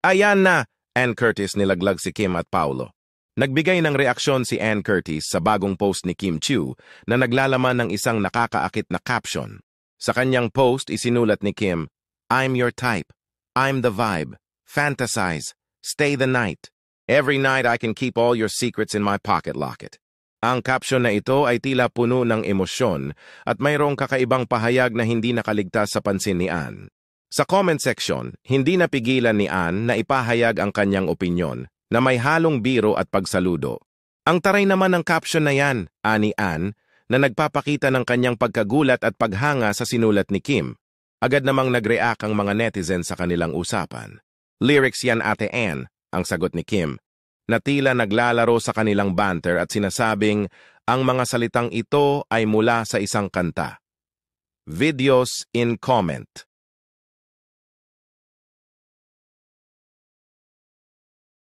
Ayan na! Ann Curtis nilaglag si Kim at Paulo. Nagbigay ng reaksyon si Ann Curtis sa bagong post ni Kim Chiu na naglalaman ng isang nakakaakit na caption. Sa kanyang post, isinulat ni Kim, "I'm your type. I'm the vibe. Fantasize. Stay the night. Every night I can keep all your secrets in my pocket locket." Ang caption na ito ay tila puno ng emosyon at mayroong kakaibang pahayag na hindi nakaligtas sa pansin ni Ann. Sa comment section, hindi napigilan ni Ann na ipahayag ang kanyang opinyon na may halong biro at pagsaludo. Ang taray naman ng caption na yan, ani Ann, na nagpapakita ng kanyang pagkagulat at paghanga sa sinulat ni Kim. Agad namang nag-react ang mga netizen sa kanilang usapan. "Lyrics yan, Ate Ann," ang sagot ni Kim, na tila naglalaro sa kanilang banter at sinasabing ang mga salitang ito ay mula sa isang kanta. Videos in comment.